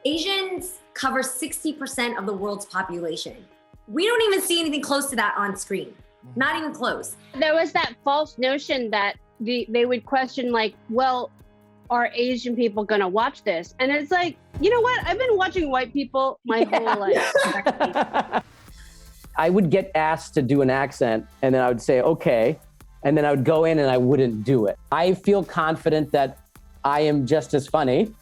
Asians cover 60% of the world's population. We don't even see anything close to that on screen. Not even close. There was that false notion that they would question like, well, are Asian people gonna watch this? And it's like, you know what? I've been watching white people my whole life. I would get asked to do an accent and then I would say, okay. And then I would go in and I wouldn't do it. I feel confident that I am just as funny,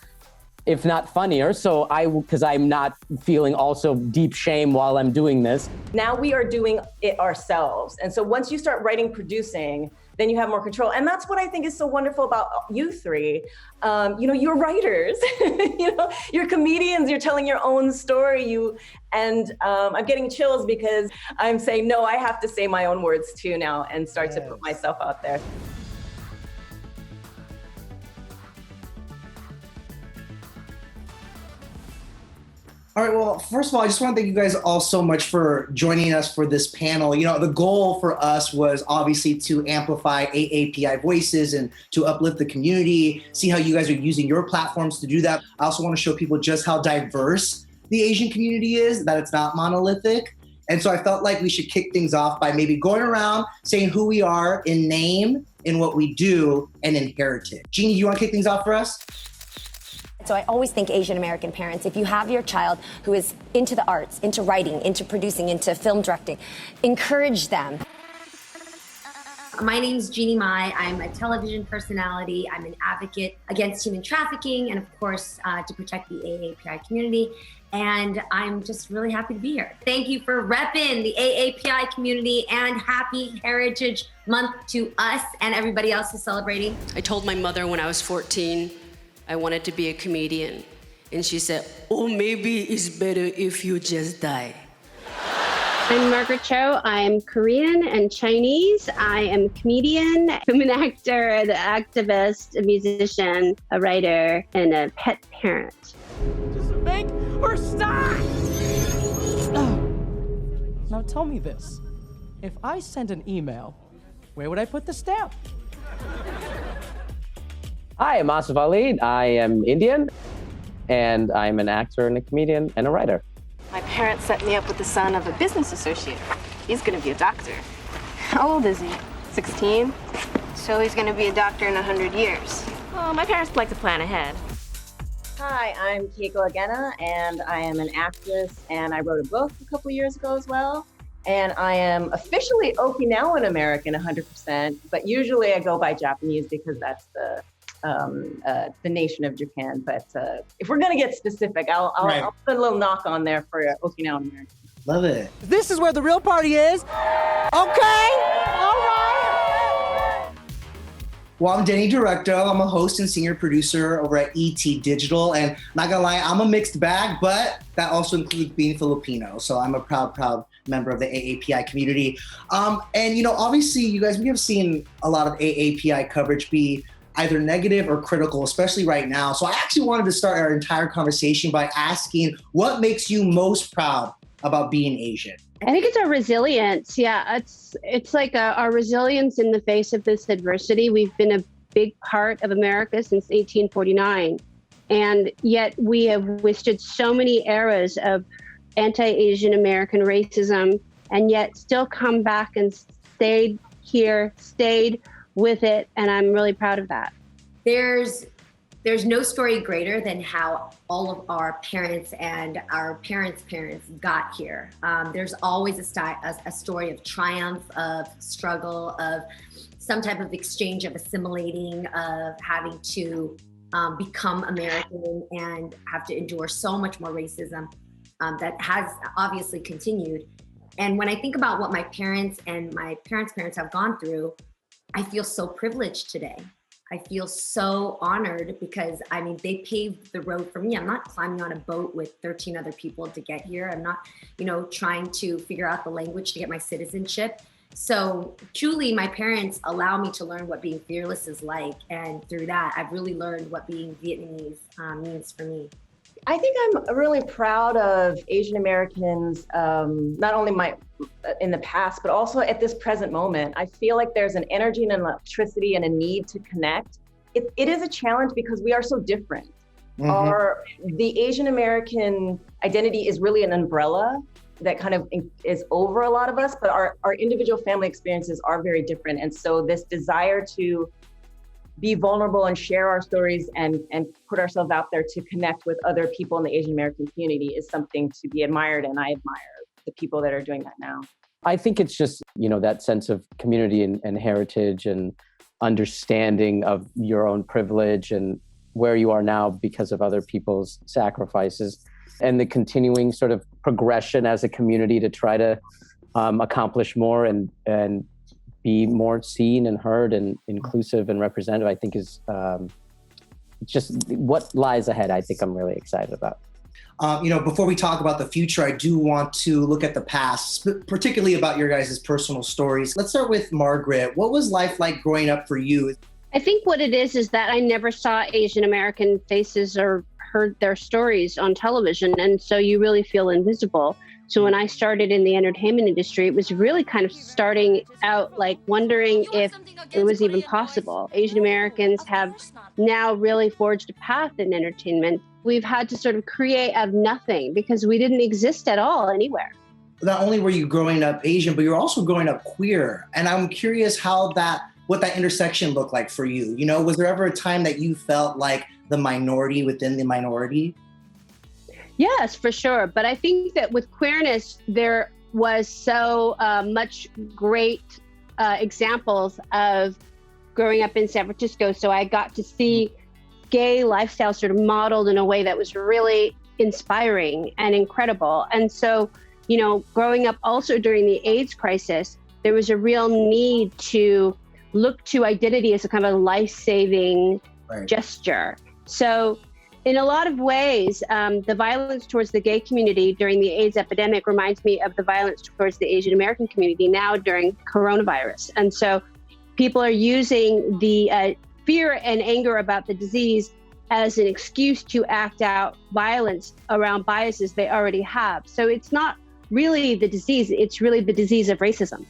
if not funnier. So because I'm not feeling also deep shame while I'm doing this. Now we are doing it ourselves. And so once you start writing, producing, then you have more control. And that's what I think is so wonderful about you three. You're writers, you're comedians, you're telling your own story. I'm getting chills because I'm saying, no, I have to say my own words too now and start to put myself out there. All right, well, first of all, I just want to thank you guys all so much for joining us for this panel. The goal for us was obviously to amplify AAPI voices and to uplift the community, see how you guys are using your platforms to do that. I also want to show people just how diverse the Asian community is, that it's not monolithic. And so I felt like we should kick things off by maybe going around saying who we are in name, in what we do, and in heritage. Jeannie, you want to kick things off for us? So I always think Asian American parents, if you have your child who is into the arts, into writing, into producing, into film directing, encourage them. My name's Jeannie Mai. I'm a television personality. I'm an advocate against human trafficking and, of course, to protect the AAPI community. And I'm just really happy to be here. Thank you for repping the AAPI community, and happy Heritage Month to us and everybody else who's celebrating. I told my mother when I was 14, I wanted to be a comedian. And she said, oh, maybe it's better if you just die. I'm Margaret Cho. I'm Korean and Chinese. I am a comedian. I'm an actor, an activist, a musician, a writer, and a pet parent. Just make her stop! Now tell me this. If I send an email, where would I put the stamp? Hi, I'm Asif Ali. I am Indian, and I'm an actor and a comedian and a writer. My parents set me up with the son of a business associate. He's gonna be a doctor. How old is he? 16? So he's gonna be a doctor in 100 years. Well, my parents like to plan ahead. Hi, I'm Keiko Agena, and I am an actress, and I wrote a book a couple years ago as well. And I am officially Okinawan American 100%, but usually I go by Japanese because that's the nation of Japan. But if we're gonna get specific, I'll put a little knock on there for Okinawan American. Love it. This is where the real party is. Okay, all right. Well, I'm Denny Directo. I'm a host and senior producer over at ET Digital. And not gonna lie, I'm a mixed bag, but that also includes being Filipino. So I'm a proud member of the AAPI community. And obviously you guys, we have seen a lot of AAPI coverage be either negative or critical, especially right now. So I actually wanted to start our entire conversation by asking, what makes you most proud about being Asian? I think it's our resilience. Yeah, it's like our resilience in the face of this adversity. We've been a big part of America since 1849. And yet we have withstood so many eras of anti-Asian American racism, and yet still come back and stayed with it, and I'm really proud of that. There's no story greater than how all of our parents and our parents' parents got here. There's always a story of triumph, of struggle, of some type of exchange, of assimilating, of having to become American and have to endure so much more racism that has obviously continued. And when I think about what my parents and my parents' parents have gone through, I feel so privileged today. I feel so honored because, they paved the road for me. I'm not climbing on a boat with 13 other people to get here. I'm not, trying to figure out the language to get my citizenship. So truly, my parents allow me to learn what being fearless is like. And through that, I've really learned what being Vietnamese means for me. I think I'm really proud of Asian Americans, not only in the past, but also at this present moment. I feel like there's an energy and an electricity and a need to connect. It is a challenge because we are so different. the Asian American identity is really an umbrella that kind of is over a lot of us, but our individual family experiences are very different. And so this desire to be vulnerable and share our stories and put ourselves out there to connect with other people in the Asian American community is something to be admired. And I admire the people that are doing that now. I think it's just, that sense of community and heritage and understanding of your own privilege and where you are now because of other people's sacrifices, and the continuing sort of progression as a community to try to accomplish more and be more seen and heard and inclusive and representative, I think is just what lies ahead. I think I'm really excited about. Before we talk about the future, I do want to look at the past, particularly about your guys' personal stories. Let's start with Margaret. What was life like growing up for you? I think what it is that I never saw Asian American faces or heard their stories on television. And so you really feel invisible. So when I started in the entertainment industry, it was really kind of starting out like wondering if it was even possible. Asian Americans have now really forged a path in entertainment. We've had to sort of create out of nothing because we didn't exist at all anywhere. Not only were you growing up Asian, but you're also growing up queer. And I'm curious what that intersection looked like for you. Was there ever a time that you felt like the minority within the minority? Yes, for sure. But I think that with queerness, there was so much great examples of growing up in San Francisco. So I got to see gay lifestyle sort of modeled in a way that was really inspiring and incredible. And so, growing up also during the AIDS crisis, there was a real need to look to identity as a kind of a life-saving gesture. So in a lot of ways, the violence towards the gay community during the AIDS epidemic reminds me of the violence towards the Asian American community now during coronavirus. And so people are using the fear and anger about the disease as an excuse to act out violence around biases they already have. So it's not really the disease, it's really the disease of racism.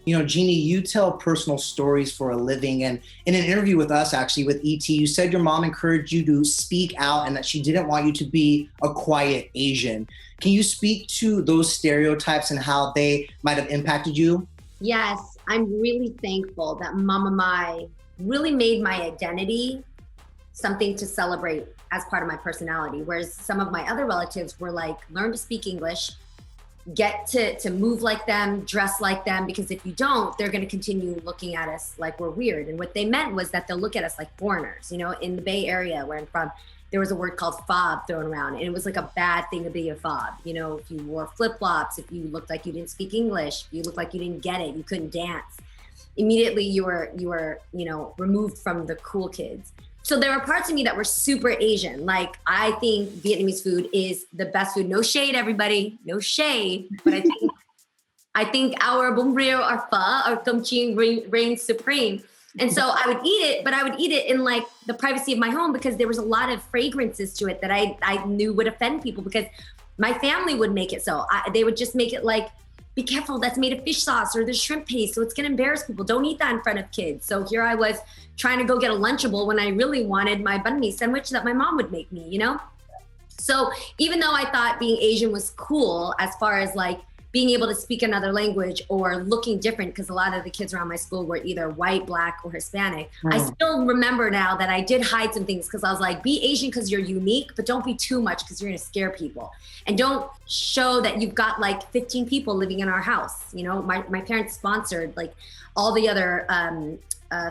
Jeannie, you tell personal stories for a living. And in an interview with us, actually, with ET, you said your mom encouraged you to speak out and that she didn't want you to be a quiet Asian. Can you speak to those stereotypes and how they might have impacted you? Yes, I'm really thankful that Mama Mai really made my identity something to celebrate as part of my personality. Whereas some of my other relatives were like, learn to speak English, get to move like them, dress like them, because if you don't, they're going to continue looking at us like we're weird. And what they meant was that they'll look at us like foreigners. In the Bay Area where I'm from, there was a word called fob thrown around, and it was like a bad thing to be a fob. If you wore flip-flops, if you looked like you didn't speak English, if you looked like you didn't get it, you couldn't dance, immediately you were removed from the cool kids. So there were parts of me that were super Asian. Like, I think Vietnamese food is the best food. No shade, everybody. No shade. But I think our bún riêu, our pho, our cơm chiên reigns supreme. And so I would eat it, but I would eat it in like the privacy of my home because there was a lot of fragrances to it that I knew would offend people because my family would make it so. They would just make it like, be careful, that's made of fish sauce or there's shrimp paste, so it's gonna embarrass people. Don't eat that in front of kids. So here I was trying to go get a Lunchable when I really wanted my banh mi sandwich that my mom would make me, So even though I thought being Asian was cool as far as like being able to speak another language or looking different, because a lot of the kids around my school were either white, black, or Hispanic. I still remember now that I did hide some things because I was like, be Asian because you're unique, but don't be too much because you're gonna scare people. And don't show that you've got like 15 people living in our house. My parents sponsored like all the other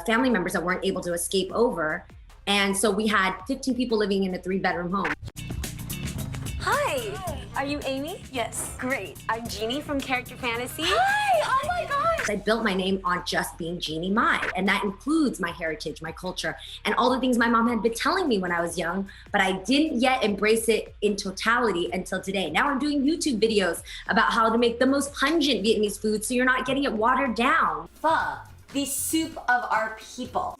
family members that weren't able to escape over. And so we had 15 people living in a 3-bedroom home. Hi, are you Amy? Yes. Great. I'm Jeannie from Character Fantasy. Hi, oh my gosh. I built my name on just being Jeannie Mai, and that includes my heritage, my culture, and all the things my mom had been telling me when I was young, but I didn't yet embrace it in totality until today. Now I'm doing YouTube videos about how to make the most pungent Vietnamese food so you're not getting it watered down. Pho, the soup of our people.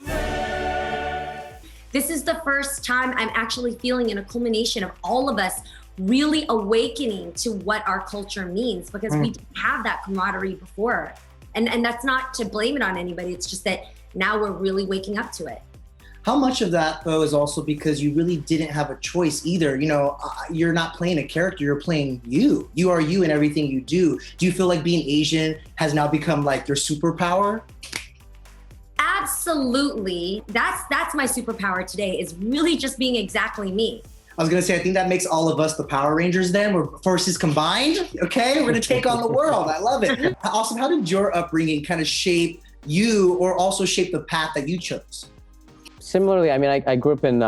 This is the first time I'm actually feeling a culmination of all of us really awakening to what our culture means, because we didn't have that camaraderie before. And that's not to blame it on anybody. It's just that now we're really waking up to it. How much of that, though, is also because you really didn't have a choice either? You know, you're not playing a character, you're playing you. You are you in everything you do. Do you feel like being Asian has now become like your superpower? Absolutely. That's my superpower today, is really just being exactly me. I was gonna say, I think that makes all of us the Power Rangers then. We're forces combined, okay? We're gonna take on the world. I love it. Awesome. How did your upbringing kind of shape you or also shape the path that you chose? Similarly, I mean, I grew up in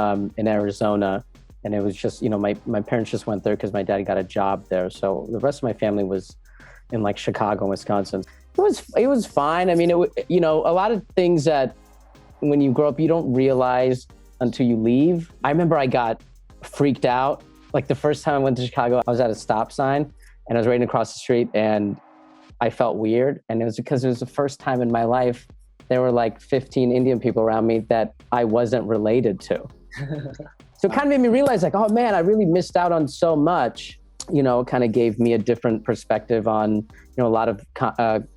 Arizona, and it was just, you know, my parents just went there because my dad got a job there. So the rest of my family was in like Chicago and Wisconsin. It was fine. I mean, you know, a lot of things that when you grow up, you don't realize until you leave. I remember I got freaked out. Like the first time I went to Chicago, I was at a stop sign and I was waiting across the street and I felt weird. And it was because it was the first time in my life there were like 15 Indian people around me that I wasn't related to. So it kind of made me realize like, oh man, I really missed out on so much. You know, it kind of gave me a different perspective on, you know, a lot of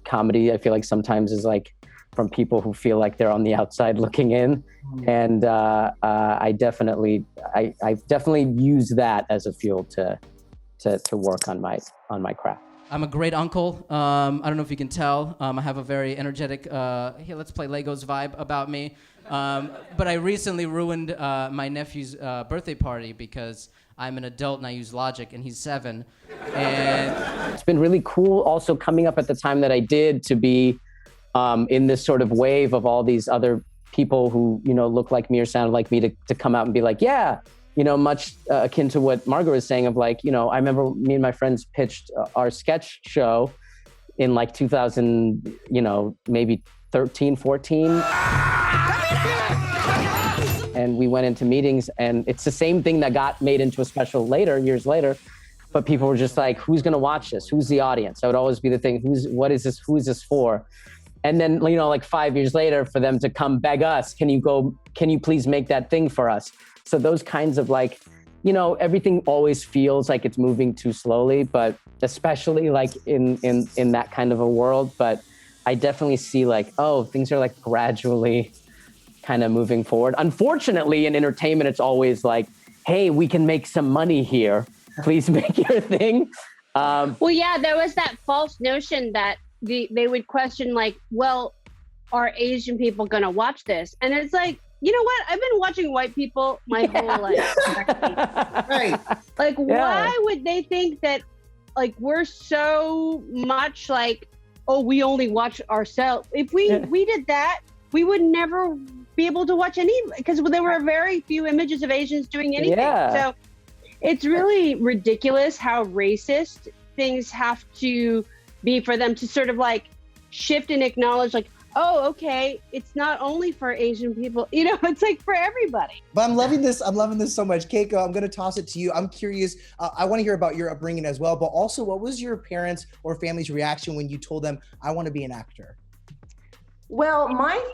comedy. I feel like sometimes is like from people who feel like they're on the outside looking in. And I definitely use that as a fuel to work on my craft. I'm a great uncle. I don't know if you can tell. I have a very energetic, hey, let's play Legos vibe about me. But I recently ruined my nephew's birthday party because I'm an adult and I use logic and he's 7. And it's been really cool also coming up at the time that I did to be in this sort of wave of all these other people who, you know, look like me or sound like me to come out and be like, yeah, you know, much akin to what Margaret was saying of like, you know, I remember me and my friends pitched our sketch show in like 2000, you know, maybe 13, 14. And we went into meetings and it's the same thing that got made into a special later, years later. But people were just like, who's going to watch this? Who's the audience? That would always be the thing. Who is this for? And then, you know, like 5 years later for them to come beg us, can you please make that thing for us? So those kinds of like, you know, everything always feels like it's moving too slowly, but especially like in that kind of a world. But I definitely see like, oh, things are like gradually kind of moving forward. Unfortunately, in entertainment, it's always like, hey, we can make some money here. Please make your thing. Well, yeah, there was that false notion that they would question like, well, are Asian people going to watch this? And it's like, you know what? I've been watching white people my whole life. Right. Like, why would they think that, like, we're so much like, oh, we only watch ourselves? If we did that, we would never be able to watch any, because there were very few images of Asians doing anything. So it's really ridiculous how racist things have to be for them to sort of like shift and acknowledge like, oh, okay, it's not only for Asian people, you know, it's like for everybody. But I'm loving this so much. Keiko, I'm going to toss it to you. I'm curious, I want to hear about your upbringing as well, but also what was your parents' or family's reaction when you told them, I want to be an actor? Well, my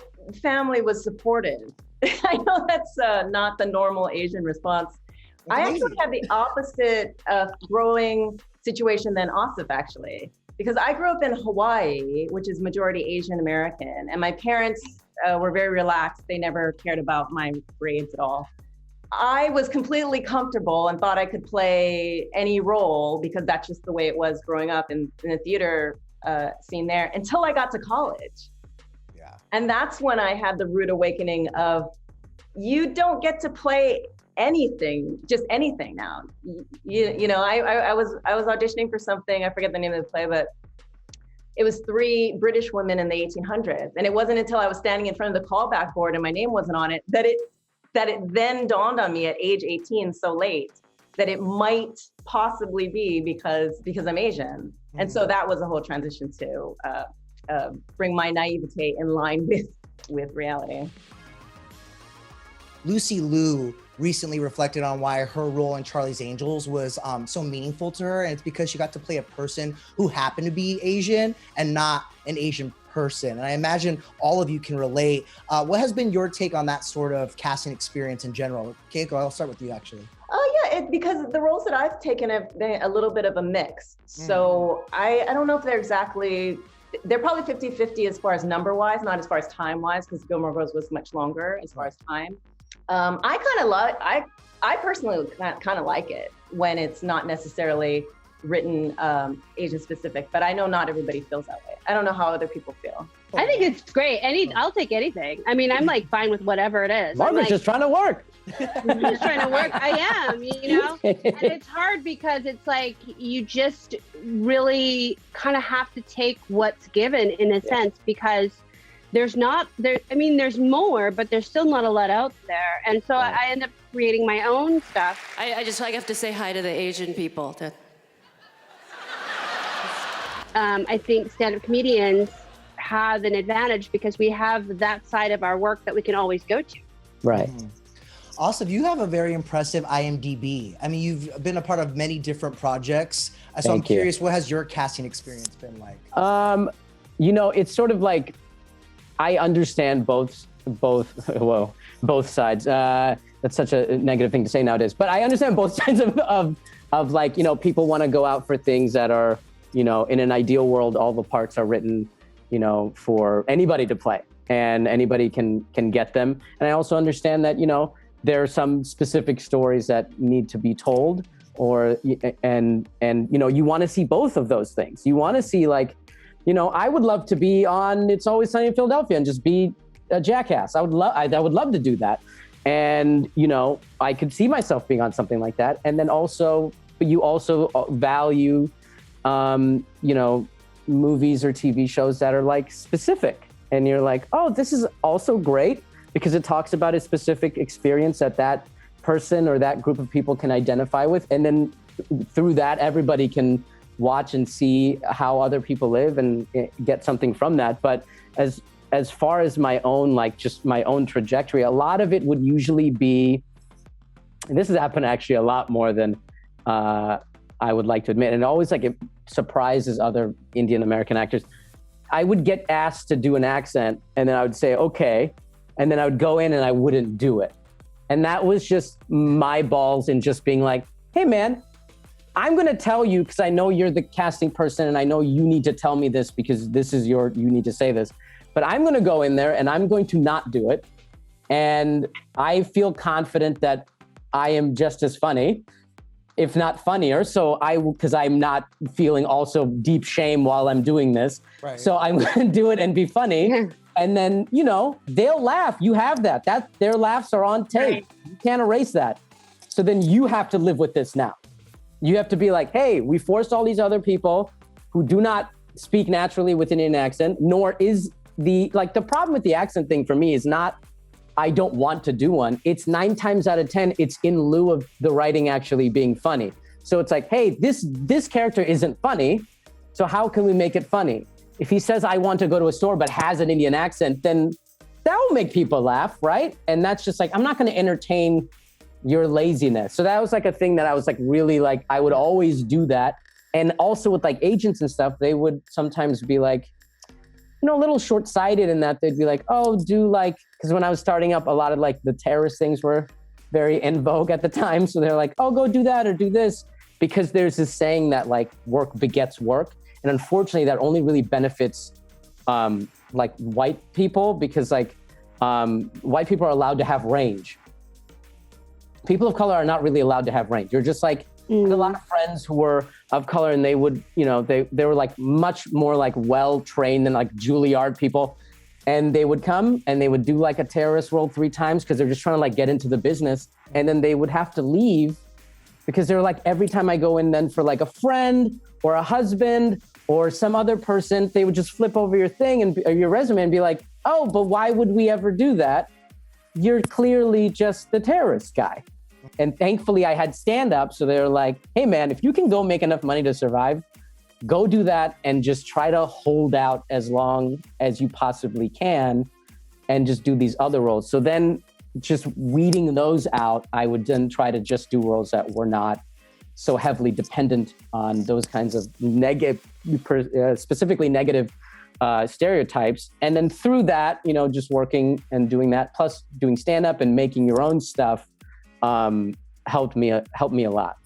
family was supportive. I know that's not the normal Asian response. I actually had the opposite growing situation than Asif, actually. Because I grew up in Hawaii, which is majority Asian American, and my parents were very relaxed. They never cared about my grades at all. I was completely comfortable and thought I could play any role because that's just the way it was growing up in the theater scene there until I got to college. Yeah. And that's when I had the rude awakening of, you don't get to play anything, just anything now. You know, I was auditioning for something, I forget the name of the play, but it was 3 British women in the 1800s. And it wasn't until I was standing in front of the callback board and my name wasn't on it that it then dawned on me at age 18, so late, that it might possibly be because I'm Asian. Mm-hmm. And so that was a whole transition to bring my naivete in line with reality. Lucy Liu recently reflected on why her role in Charlie's Angels was so meaningful to her. And it's because she got to play a person who happened to be Asian and not an Asian person. And I imagine all of you can relate. What has been your take on that sort of casting experience in general? Keiko, I'll start with you actually. Oh yeah, because the roles that I've taken have been a little bit of a mix. So I don't know if they're probably 50-50 as far as number-wise, not as far as time-wise, because Gilmore Girls was much longer as far as time. I personally kind of like it when it's not necessarily written Asian specific, but I know not everybody feels that way. I don't know how other people feel. I think it's great. I'll take anything. I mean, I'm like fine with whatever it is. Margaret's just trying to work. I'm just trying to work. I am, and it's hard because it's like you just really kind of have to take what's given in a sense, because there's more, but there's still not a lot out there. And so I end up creating my own stuff. I have to say hi to the Asian people. I think stand-up comedians have an advantage because we have that side of our work that we can always go to. Right. Also, you have a very impressive IMDb. I mean, you've been a part of many different projects. So I'm curious, what has your casting experience been like? It's sort of like, I understand both sides. That's such a negative thing to say nowadays, but I understand both sides of like, people want to go out for things that are, in an ideal world, all the parts are written, for anybody to play and anybody can get them. And I also understand that, there are some specific stories that need to be told, and you want to see both of those things. You want to see like, I would love to be on It's Always Sunny in Philadelphia and just be a jackass. I would love to do that. And, I could see myself being on something like that. And then also, but you also value, movies or TV shows that are like specific. And you're like, oh, this is also great because it talks about a specific experience that person or that group of people can identify with. And then through that, everybody can watch and see how other people live and get something from that. But as far as my own, like just my own trajectory, a lot of it would usually be, and this has happened actually a lot more than I would like to admit. And always like it surprises other Indian American actors. I would get asked to do an accent and then I would say, okay. And then I would go in and I wouldn't do it. And that was just my balls in just being like, hey man, I'm going to tell you because I know you're the casting person and I know you need to tell me this because this is you need to say this. But I'm going to go in there and I'm going to not do it. And I feel confident that I am just as funny, if not funnier. So because I'm not feeling also deep shame while I'm doing this. Right. So I'm going to do it and be funny. And then, they'll laugh. You have that. Their laughs are on tape. Right. You can't erase that. So then you have to live with this now. You have to be like, hey, we forced all these other people who do not speak naturally with an Indian accent, nor is the problem with the accent thing for me is not, I don't want to do one. It's 9 times out of 10, it's in lieu of the writing actually being funny. So it's like, hey, this character isn't funny. So how can we make it funny? If he says, I want to go to a store, but has an Indian accent, then that will make people laugh, right? And that's just like, I'm not going to entertain your laziness. So that was like a thing that I was like, really like, I would always do that. And also with like agents and stuff, they would sometimes be like, a little short-sighted in that they'd be like, oh, do like, because when I was starting up, a lot of like the terrorist things were very in vogue at the time. So they're like, oh, go do that or do this. Because there's this saying that like work begets work. And unfortunately, that only really benefits like white people because like white people are allowed to have range. People of color are not really allowed to have range. You're just like, I had a lot of friends who were of color and they would, they were like much more like well-trained than like Juilliard people. And they would come and they would do like a terrorist role 3 times because they're just trying to like get into the business. And then they would have to leave because they're like, every time I go in then for like a friend or a husband or some other person, they would just flip over your thing and your resume and be like, oh, but why would we ever do that? You're clearly just the terrorist guy. And thankfully I had stand-up. So they're like, hey man, if you can go make enough money to survive, go do that and just try to hold out as long as you possibly can and just do these other roles. So then just weeding those out, I would then try to just do roles that were not so heavily dependent on those kinds of negative, specifically negative stereotypes. And then through that, just working and doing that, plus doing stand-up and making your own stuff, helped me a lot.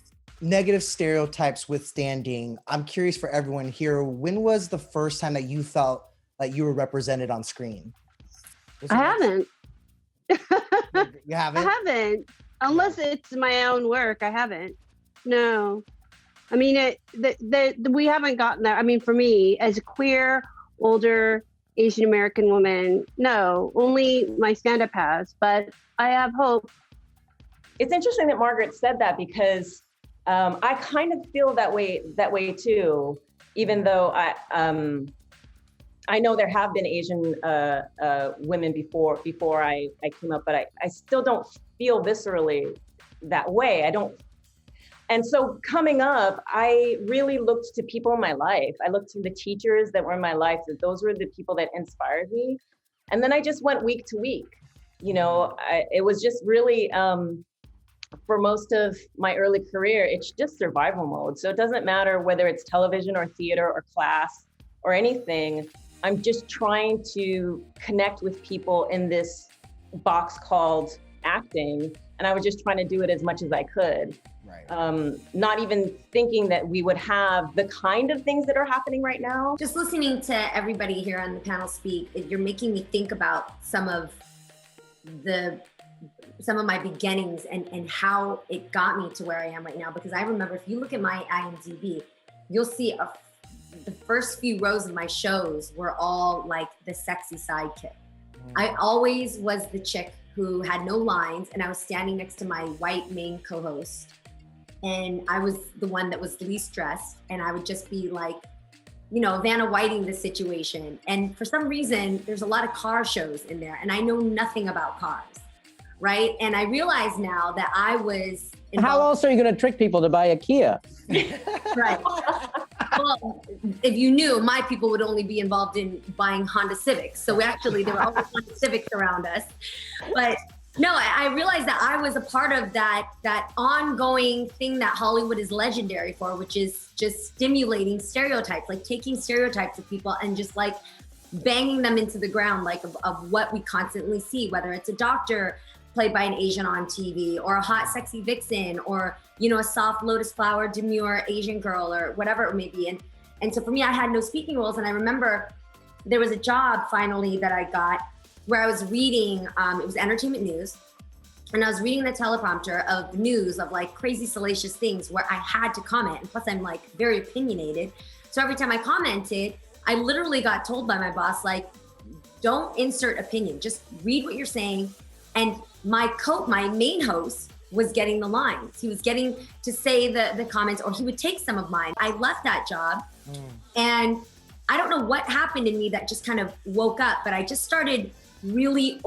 Negative stereotypes withstanding, I'm curious for everyone here, when was the first time that you felt like you were represented on screen? I haven't. You haven't? I haven't. Unless it's my own work, I haven't. No. I mean, we haven't gotten there. I mean, for me, as a queer, older Asian American woman, no, only my stand-up has, but I have hope. It's interesting that Margaret said that because I kind of feel that way too, even though I know there have been Asian women before I came up, but I still don't feel viscerally that way. I don't. And so coming up, I really looked to people in my life. I looked to the teachers that were in my life, that those were the people that inspired me. And then I just went week to week. You know, it was just really, for most of my early career, it's just survival mode. So it doesn't matter whether it's television or theater or class or anything. I'm just trying to connect with people in this box called acting. And I was just trying to do it as much as I could. Right. Not even thinking that we would have the kind of things that are happening right now. Just listening to everybody here on the panel speak, you're making me think about some of my beginnings and how it got me to where I am right now. Because I remember, if you look at my IMDb, you'll see the first few rows of my shows were all like the sexy sidekick. I always was the chick who had no lines, and I was standing next to my white main co-host, and I was the one that was least dressed, and I would just be like, you know, Vanna Whiting the situation. And for some reason, there's a lot of car shows in there, and I know nothing about cars, right? And I realize now that I was involved. How else are you going to trick people to buy a Kia? Right. Well, if you knew, my people would only be involved in buying Honda Civics. So there were always Honda Civics around us. But no, I realized that I was a part of that ongoing thing that Hollywood is legendary for, which is just stimulating stereotypes, like taking stereotypes of people and just like banging them into the ground, like of what we constantly see, whether it's a doctor played by an Asian on TV, or a hot, sexy vixen, or, you know, a soft lotus flower, demure Asian girl, or whatever it may be. And so for me, I had no speaking roles. And I remember there was a job finally that I got where I was reading, it was entertainment news. And I was reading the teleprompter of news of like crazy salacious things where I had to comment. And plus I'm like very opinionated. So every time I commented, I literally got told by my boss, like, don't insert opinion, just read what you're saying. And my main host was getting the lines. He was getting to say the comments, or he would take some of mine. I left that job and I don't know what happened in me that just kind of woke up, but I just started really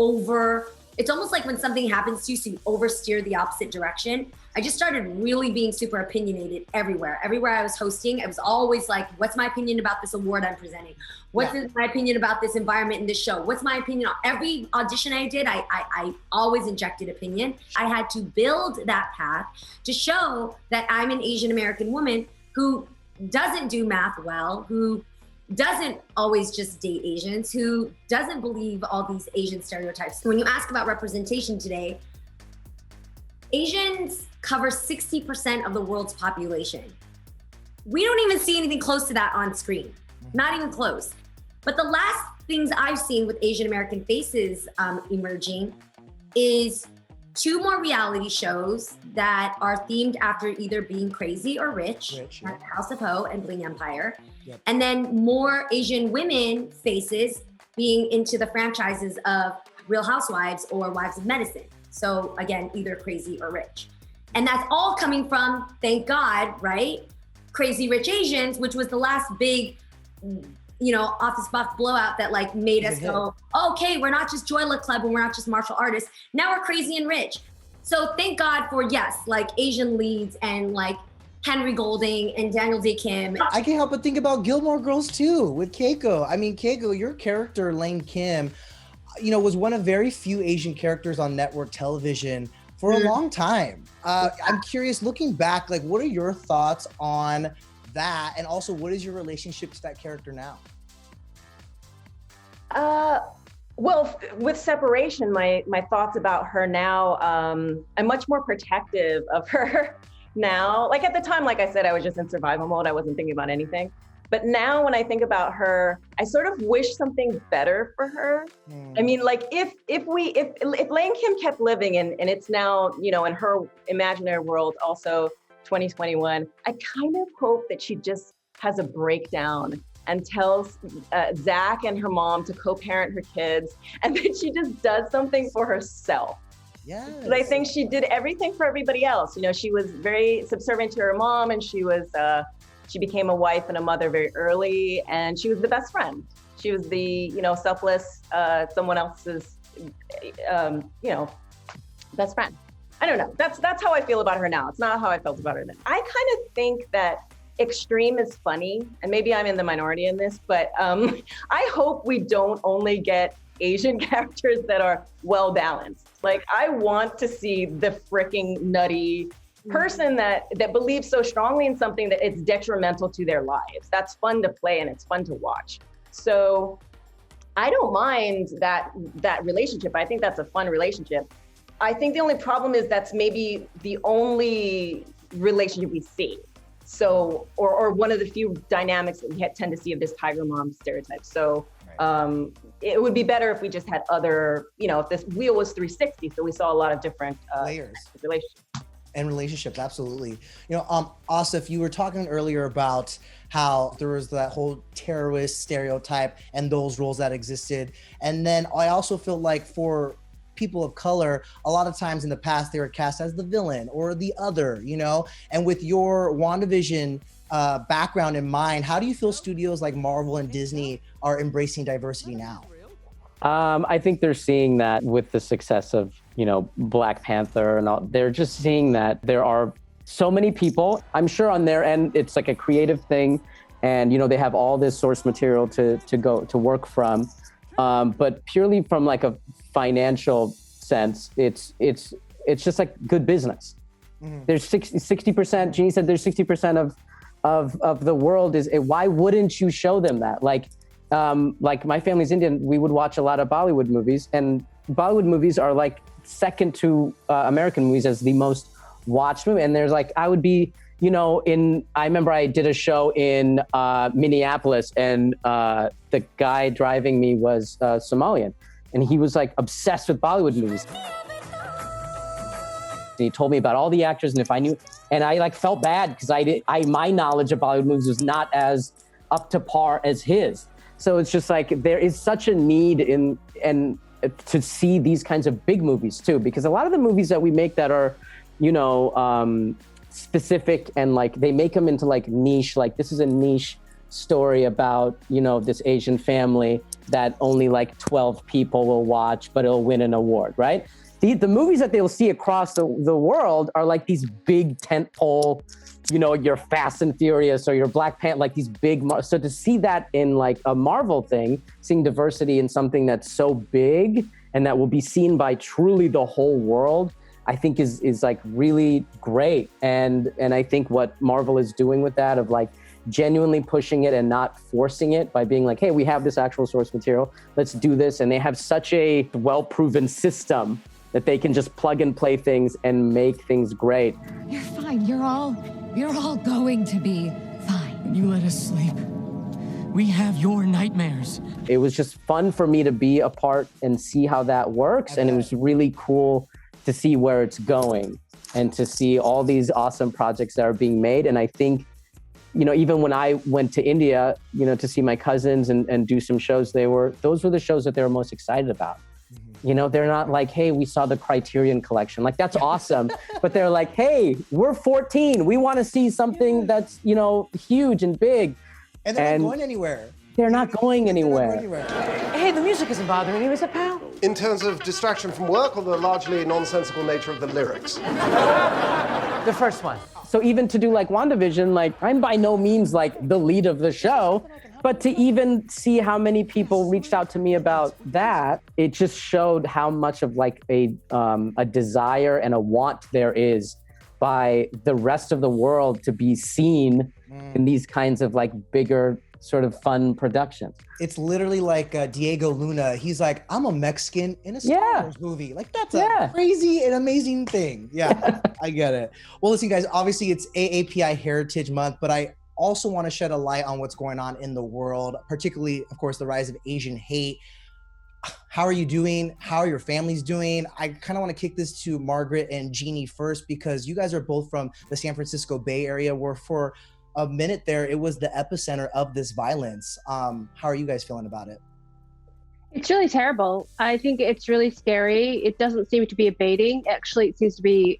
it's almost like when something happens to you, so you oversteer the opposite direction. I just started really being super opinionated everywhere. Everywhere I was hosting, I was always like, what's my opinion about this award I'm presenting? What's my opinion about this environment in this show? What's my opinion on every audition I did? I always injected opinion. I had to build that path to show that I'm an Asian American woman who doesn't do math well, who doesn't always just date Asians, who doesn't believe all these Asian stereotypes. When you ask about representation today, Asians cover 60% of the world's population. We don't even see anything close to that on screen, not even close. But the last things I've seen with Asian American faces emerging is 2 more reality shows that are themed after either being crazy or rich, like House of Ho and Bling Empire. Yep. And then more Asian women faces being into the franchises of Real Housewives or Wives of Medicine. So again, either crazy or rich. And that's all coming from, thank God, right? Crazy Rich Asians, which was the last big, you know, office box blowout that like made us go, okay, we're not just Joy Luck Club and we're not just martial artists. Now we're crazy and rich. So thank God for, yes, like Asian leads and like Henry Golding and Daniel Day Kim. I can't help but think about Gilmore Girls too with Keiko. I mean, Keiko, your character, Lane Kim, you know, was one of very few Asian characters on network television for a long time. I'm curious, looking back, like, what are your thoughts on that? And also, what is your relationship to that character now? Well, with separation, my thoughts about her now, I'm much more protective of her now. Like at the time, like I said, I was just in survival mode. I wasn't thinking about anything. But now when I think about her, I sort of wish something better for her. I mean, like if Lane Kim kept living and it's now, you know, in her imaginary world, also 2021, I kind of hope that she just has a breakdown and tells Zach and her mom to co-parent her kids, and then she just does something for herself. Yes. But I think she did everything for everybody else. You know, she was very subservient to her mom, and she became a wife and a mother very early, and she was the best friend. She was the, you know, selfless, someone else's, you know, best friend. I don't know. That's how I feel about her now. It's not how I felt about her then. I kind of think that extreme is funny, and maybe I'm in the minority in this, but I hope we don't only get Asian characters that are well balanced. Like, I want to see the freaking nutty person that believes so strongly in something that it's detrimental to their lives. That's fun to play and it's fun to watch. So I don't mind that relationship. I think that's a fun relationship. I think the only problem is that's maybe the only relationship we see. So, or one of the few dynamics that we tend to see of this tiger mom stereotype. So it would be better if we just had other, you know, if this wheel was 360, so we saw a lot of different layers. Relationships. And relationships, absolutely. You know, Asif, you were talking earlier about how there was that whole terrorist stereotype and those roles that existed. And then I also feel like for people of color, a lot of times in the past, they were cast as the villain or the other, you know? And with your WandaVision background in mind, how do you feel studios like Marvel and Disney are embracing diversity now? I think they're seeing that with the success of, you know, Black Panther and all. They're just seeing that there are so many people. I'm sure on their end, it's like a creative thing, and you know they have all this source material to work from. But purely from like a financial sense, it's just like good business. Mm-hmm. There's 60%. Jeannie said there's 60% of the world is. Why wouldn't you show them that? Like my family's Indian, we would watch a lot of Bollywood movies, and Bollywood movies are like second to American movies as the most watched movie. And there's like, I would be, you know, I remember I did a show in Minneapolis, and the guy driving me was Somalian, and he was like obsessed with Bollywood movies. And he told me about all the actors, and if I knew, and I like felt bad because my knowledge of Bollywood movies was not as up to par as his. So it's just like there is such a need to see these kinds of big movies too, because a lot of the movies that we make that are, you know, specific and like they make them into like niche, like this is a niche story about, you know, this Asian family that only like 12 people will watch, but it'll win an award, right? The movies that they'll see across the world are like these big tentpole, you know, your Fast and Furious or your Black Panther, like these big. So to see that in like a Marvel thing, seeing diversity in something that's so big and that will be seen by truly the whole world, I think is like really great. And I think what Marvel is doing with that of like genuinely pushing it and not forcing it by being like, hey, we have this actual source material, let's do this. And they have such a well-proven system that they can just plug and play things and make things great. You're fine. You're all going to be fine. When you let us sleep, we have your nightmares. It was just fun for me to be a part and see how that works. And it was really cool to see where it's going and to see all these awesome projects that are being made. And I think, you know, even when I went to India, you know, to see my cousins and do some shows, those were the shows that they were most excited about. You know, they're not like, hey, we saw the Criterion collection. Like, that's awesome. But they're like, hey, we're 14. We want to see something that's, you know, huge and big. And they're not going anywhere. They're not going anywhere. Hey, the music isn't bothering you, is it, pal? In terms of distraction from work or the largely nonsensical nature of the lyrics? The first one. So even to do like WandaVision, like I'm by no means like the lead of the show, but to even see how many people reached out to me about that, it just showed how much of like a desire and a want there is by the rest of the world to be seen in these kinds of like bigger sort of fun productions. It's literally like Diego Luna. He's like, I'm a Mexican in a Star Wars movie. Like, that's a crazy and amazing thing. Yeah, I get it. Well, listen, guys, obviously it's AAPI Heritage Month, but I also want to shed a light on what's going on in the world, particularly, of course, the rise of Asian hate. How are you doing? How are your families doing? I kind of want to kick this to Margaret and Jeannie first, because you guys are both from the San Francisco Bay Area, where for a minute there, it was the epicenter of this violence. How are you guys feeling about it? It's really terrible. I think it's really scary. It doesn't seem to be abating. Actually, it seems to be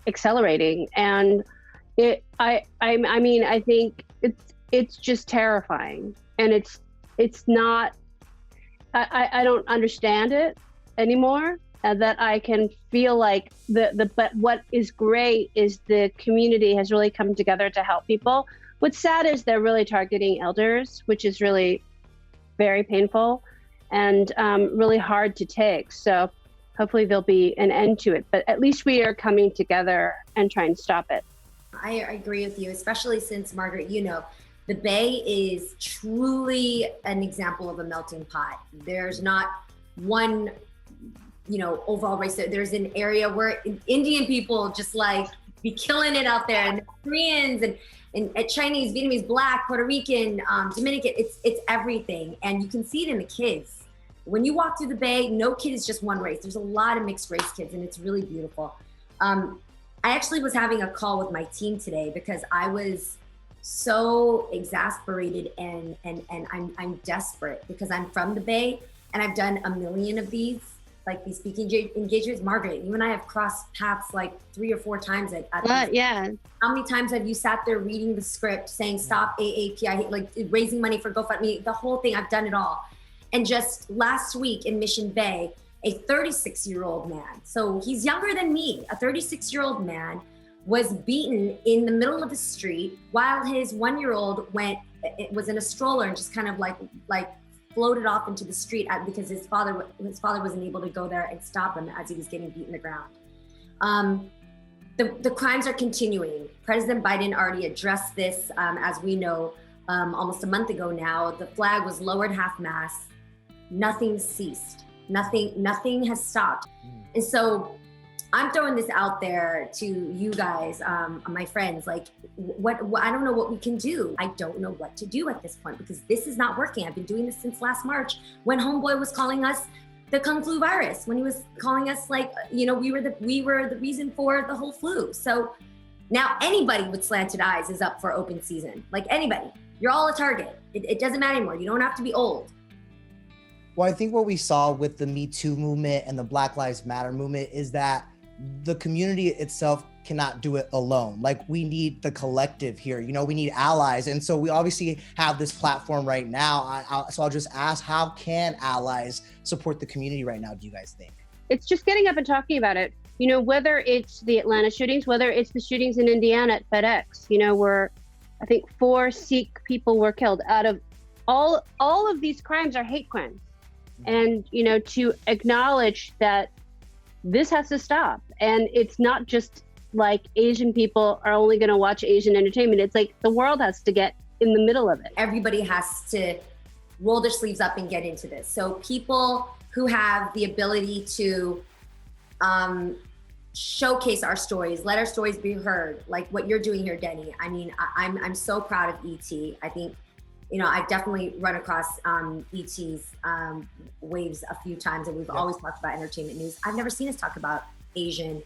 accelerating. And I mean, I think it's just terrifying. And it's not, I don't understand it anymore. That I can feel like but what is great is the community has really come together to help people. What's sad is they're really targeting elders, which is really very painful and really hard to take. So hopefully there'll be an end to it, but at least we are coming together and trying to stop it. I agree with you, especially since, Margaret, you know, the Bay is truly an example of a melting pot. There's not one, you know, overall race. There's an area where Indian people just like be killing it out there, and Koreans and Chinese, Vietnamese, Black, Puerto Rican, Dominican. It's everything, and you can see it in the kids. When you walk through the Bay, no kid is just one race. There's a lot of mixed race kids, and it's really beautiful. I actually was having a call with my team today because I was so exasperated and I'm desperate because I'm from the Bay and I've done a million of these, like these speaking engagements. Margaret, you and I have crossed paths like 3 or 4 times at yeah. How many times have you sat there reading the script saying stop AAPI, like raising money for GoFundMe, the whole thing? I've done it all. And just last week in Mission Bay, a 36-year-old man, so he's younger than me, a 36-year-old man was beaten in the middle of the street while his 1-year-old was in a stroller and just kind of like floated off into the street because his father wasn't able to go there and stop him as he was getting beat in the ground. The crimes are continuing. President Biden already addressed this, as we know, almost a month ago now. The flag was lowered half-mast. Nothing ceased. Nothing has stopped. And so I'm throwing this out there to you guys, my friends, like what I don't know what we can do. I don't know what to do at this point because this is not working. I've been doing this since last March when Homeboy was calling us the Kung Flu virus, when he was calling us like, you know, we were the reason for the whole flu. So now anybody with slanted eyes is up for open season. Like anybody, you're all a target. It doesn't matter anymore. You don't have to be old. Well, I think what we saw with the Me Too movement and the Black Lives Matter movement is that the community itself cannot do it alone. Like we need the collective here, you know, we need allies. And so we obviously have this platform right now. So I'll just ask, how can allies support the community right now, do you guys think? It's just getting up and talking about it. You know, whether it's the Atlanta shootings, whether it's the shootings in Indiana at FedEx, you know, where I think 4 Sikh people were killed. Out of all of these crimes are hate crimes. And, you know, to acknowledge that this has to stop. And it's not just like Asian people are only going to watch Asian entertainment. It's like the world has to get in the middle of it. Everybody has to roll their sleeves up and get into this. So people who have the ability to showcase our stories, let our stories be heard, like what you're doing here, Denny. I mean, I'm so proud of ET. I think, you know, I've definitely run across ET's waves a few times, and we've always talked about entertainment news. I've never seen us talk about Asian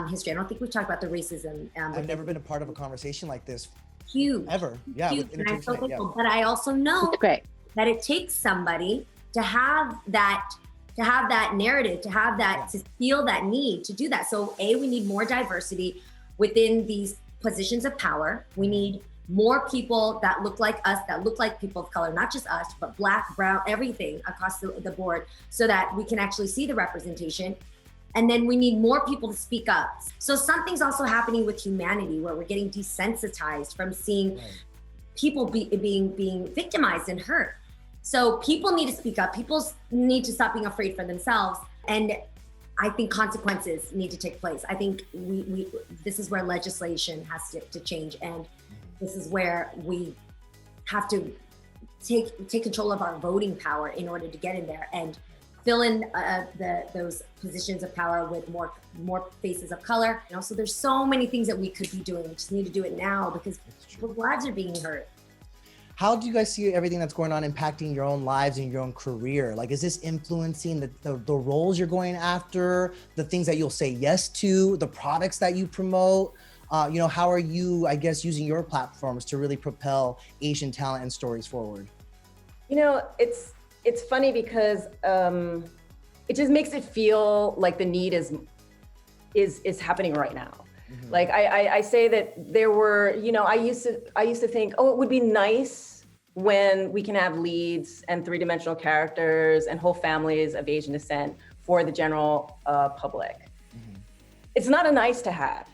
history. I don't think we've talked about the racism. I've never been a part of a conversation like this. Huge. Ever. Yeah. Huge. And I'm so thankful. But I also know that it takes somebody to have that narrative, to have that, to feel that need to do that. So we need more diversity within these positions of power. We need more people that look like us, that look like people of color, not just us, but Black, brown, everything across the board, so that we can actually see the representation. And then we need more people to speak up. So something's also happening with humanity where we're getting desensitized from seeing people being victimized and hurt. So people need to speak up. People need to stop being afraid for themselves. And I think consequences need to take place. I think this is where legislation has to change. And this is where we have to take control of our voting power in order to get in there. And fill in those positions of power with more faces of color. And also, there's so many things that we could be doing. We just need to do it now because people's lives are being hurt. How do you guys see everything that's going on impacting your own lives and your own career? Like, is this influencing the roles you're going after, the things that you'll say yes to, the products that you promote? How are you, I guess, using your platforms to really propel Asian talent and stories forward? It's funny because it just makes it feel like the need is happening right now. Mm-hmm. Like I say that there were, I used to think, it would be nice when we can have leads and three-dimensional characters and whole families of Asian descent for the general public. Mm-hmm. It's not a nice to have.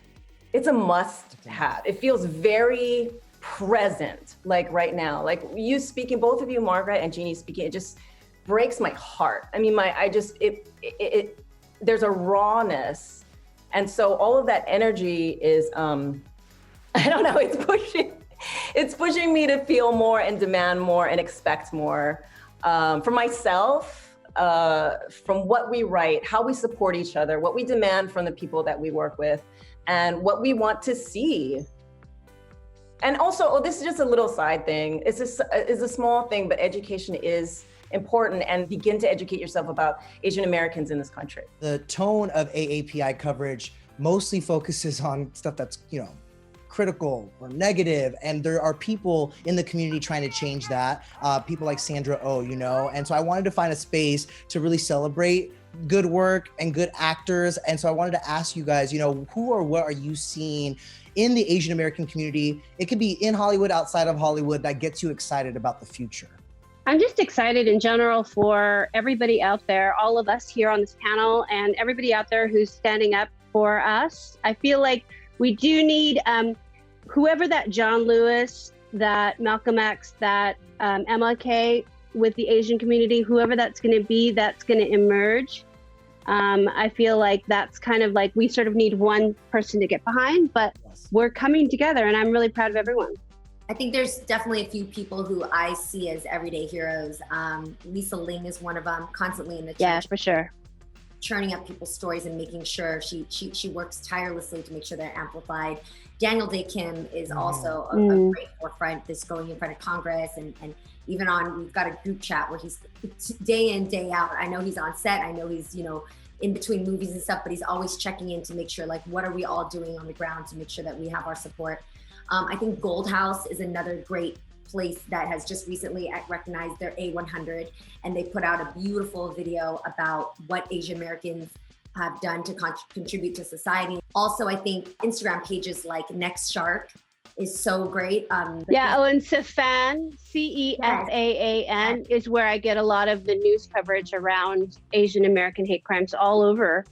It's a must have. It feels very present, like right now. Like you speaking, both of you, Margaret and Jeannie speaking, it just breaks my heart. I mean, there's a rawness. And so all of that energy is, I don't know, it's pushing me to feel more and demand more and expect more from myself, from what we write, how we support each other, what we demand from the people that we work with, and what we want to see. And also, this is just a little side thing. It's a small thing, but education is important, and begin to educate yourself about Asian Americans in this country. The tone of AAPI coverage mostly focuses on stuff that's, critical or negative, and there are people in the community trying to change that, people like Sandra Oh, and so I wanted to find a space to really celebrate good work and good actors. And so I wanted to ask you guys, who or what are you seeing in the Asian American community? It could be in Hollywood, outside of Hollywood, that gets you excited about the future. I'm just excited in general for everybody out there, all of us here on this panel, and everybody out there who's standing up for us. I feel like we do need whoever that John Lewis, that Malcolm X, that MLK with the Asian community, whoever that's going to be, that's going to emerge. I feel like that's kind of like we sort of need one person to get behind, but we're coming together, and I'm really proud of everyone. I think there's definitely a few people who I see as everyday heroes. Lisa Ling is one of them, constantly in the church. Yeah, for sure. Churning up people's stories and making sure she works tirelessly to make sure they're amplified. Daniel Day Kim is also a great forefront, this going in front of Congress, and even we've got a group chat where he's day in, day out. I know he's on set, I know he's, in between movies and stuff, but he's always checking in to make sure, like, what are we all doing on the ground to make sure that we have our support. I think Gold House is another great place that has just recently recognized their A100, and they put out a beautiful video about what Asian Americans have done to contribute to society. Also, I think Instagram pages like Next Shark is so great. And Cefan, CEFAAN, is where I get a lot of the news coverage around Asian American hate crimes all over.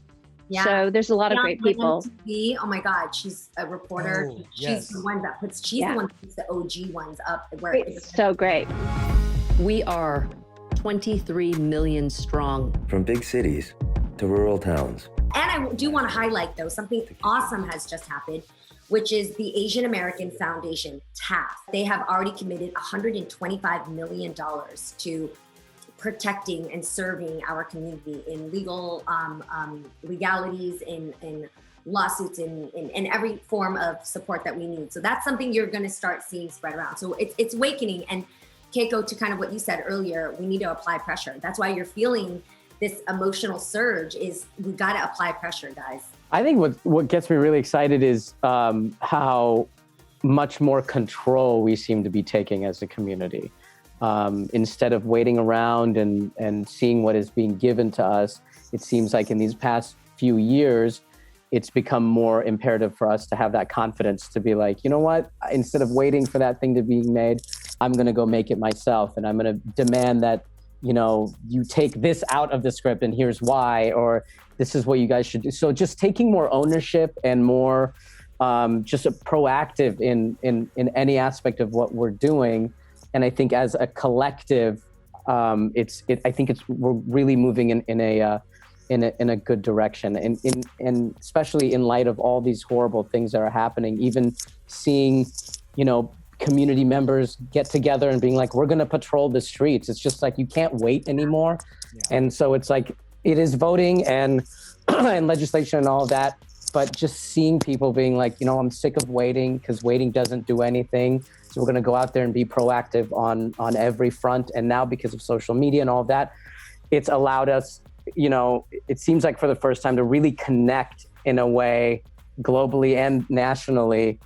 Yeah. So there's a lot of great people. TV, oh my God, she's a reporter. She's the one that puts the OG ones up. Where it's so great. We are 23 million strong. From big cities to rural towns. And I do want to highlight, though, something awesome has just happened, which is the Asian American Foundation, TAF. They have already committed $125 million to protecting and serving our community in legal legalities, in lawsuits, in every form of support that we need. So that's something you're going to start seeing spread around. So it's awakening. And Keiko, to kind of what you said earlier, we need to apply pressure. That's why you're feeling this emotional surge. Is we got to apply pressure, guys. I think what gets me really excited is how much more control we seem to be taking as a community. Instead of waiting around and seeing what is being given to us, it seems like in these past few years, it's become more imperative for us to have that confidence to be like, you know what, instead of waiting for that thing to be made, I'm going to go make it myself. And I'm going to demand that, you take this out of the script and here's why, or this is what you guys should do. So just taking more ownership and more just proactive in any aspect of what we're doing. And I think as a collective, we're really moving in a good direction, and especially in light of all these horrible things that are happening. Even seeing, community members get together and being like, we're going to patrol the streets. It's just like you can't wait anymore. And so it's like, it is voting and and legislation and all of that, but just seeing people being like, you know, I'm sick of waiting because waiting doesn't do anything. So we're going to go out there and be proactive on every front. And now because of social media and all of that, it's allowed us, you know, it seems like for the first time to really connect in a way globally and nationally.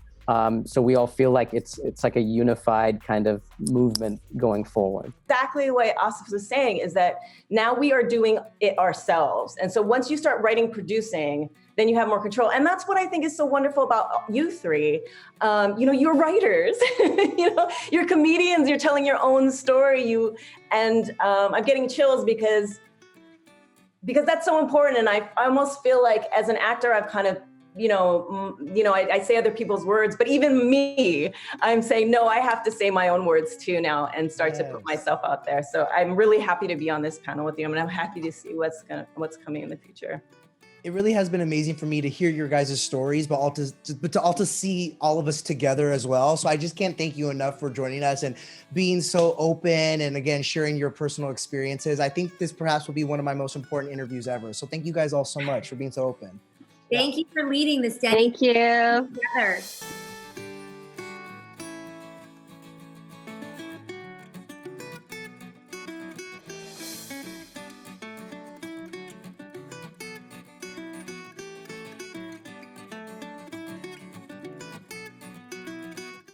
So we all feel like it's like a unified kind of movement going forward. Exactly what Asif was saying is that now we are doing it ourselves. And so once you start writing, producing, then you have more control. And that's what I think is so wonderful about you three. You know, you're writers, you know, you're comedians, you're telling your own story. I'm getting chills because that's so important. And I almost feel like as an actor, I've kind of, I say other people's words, but even me, I'm saying, no, I have to say my own words too now and start to put myself out there. So I'm really happy to be on this panel with you. And I'm happy to see what's coming in the future. It really has been amazing for me to hear your guys' stories, but to see all of us together as well. So I just can't thank you enough for joining us and being so open and again, sharing your personal experiences. I think this perhaps will be one of my most important interviews ever. So thank you guys all so much for being so open. Thank you for leading this, Denny. Thank you. Together.